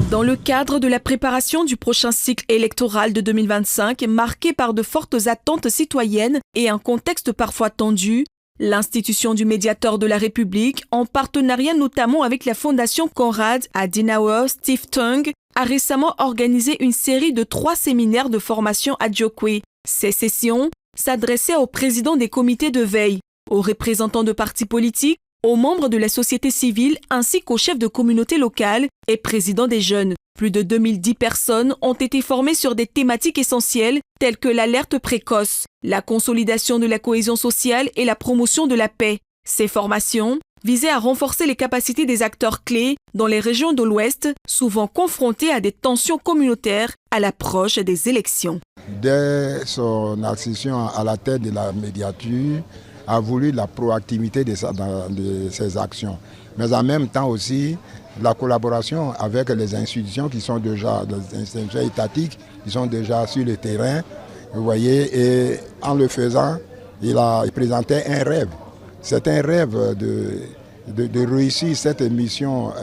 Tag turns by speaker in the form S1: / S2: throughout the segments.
S1: Dans le cadre de la préparation du prochain cycle électoral de 2025, marqué par de fortes attentes citoyennes et un contexte parfois tendu, l'institution du médiateur de la République, en partenariat notamment avec la Fondation Konrad Adenauer Stiftung, a récemment organisé une série de 3 séminaires de formation à Djokwe. Ces sessions s'adressaient aux présidents des comités de veille, aux représentants de partis politiques, aux membres de la société civile ainsi qu'aux chefs de communautés locales et présidents des jeunes. Plus de 2010 personnes ont été formées sur des thématiques essentielles telles que l'alerte précoce, la consolidation de la cohésion sociale et la promotion de la paix. Ces formations visaient à renforcer les capacités des acteurs clés dans les régions de l'Ouest, souvent confrontés à des tensions communautaires à l'approche des élections.
S2: Dès son accession à la tête de la médiature, a voulu la proactivité de ses actions, mais en même temps aussi la collaboration avec les institutions qui sont déjà, les institutions étatiques, qui sont déjà sur le terrain, vous voyez, et en le faisant, il présentait un rêve. C'est un rêve de réussir cette mission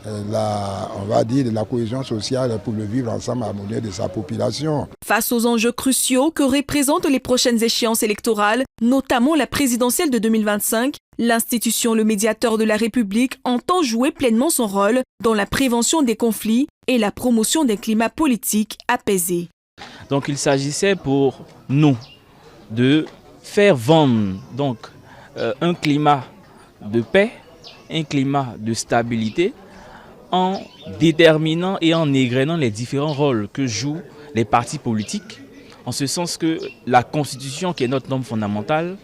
S2: on va dire, de la cohésion sociale pour le vivre ensemble harmonieux de sa population.
S1: Face aux enjeux cruciaux que représentent les prochaines échéances électorales, notamment la présidentielle de 2025, l'institution Le Médiateur de la République entend jouer pleinement son rôle dans la prévention des conflits et la promotion d'un climat politique apaisé.
S3: Donc il s'agissait pour nous de faire vendre un climat de paix, un climat de stabilité, en déterminant et en égrenant les différents rôles que jouent les partis politiques, en ce sens que la Constitution, qui est notre norme fondamentale,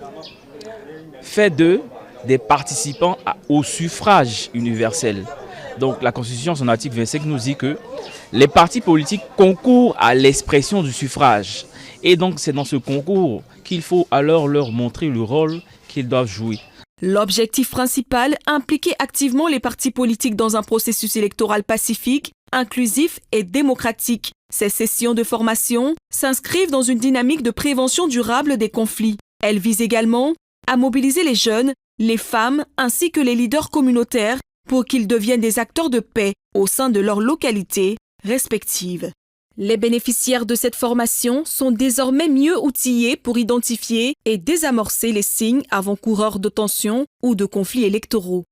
S3: fait d'eux des participants au suffrage universel. Donc la Constitution, son article 25, nous dit que les partis politiques concourent à l'expression du suffrage. Et donc c'est dans ce concours qu'il faut alors leur montrer le rôle qu'ils doivent jouer.
S1: L'objectif principal, impliquer activement les partis politiques dans un processus électoral pacifique, inclusif et démocratique. Ces sessions de formation s'inscrivent dans une dynamique de prévention durable des conflits. Elles visent également à mobiliser les jeunes, les femmes ainsi que les leaders communautaires pour qu'ils deviennent des acteurs de paix au sein de leurs localités respectives. Les bénéficiaires de cette formation sont désormais mieux outillés pour identifier et désamorcer les signes avant-coureurs de tensions ou de conflits électoraux.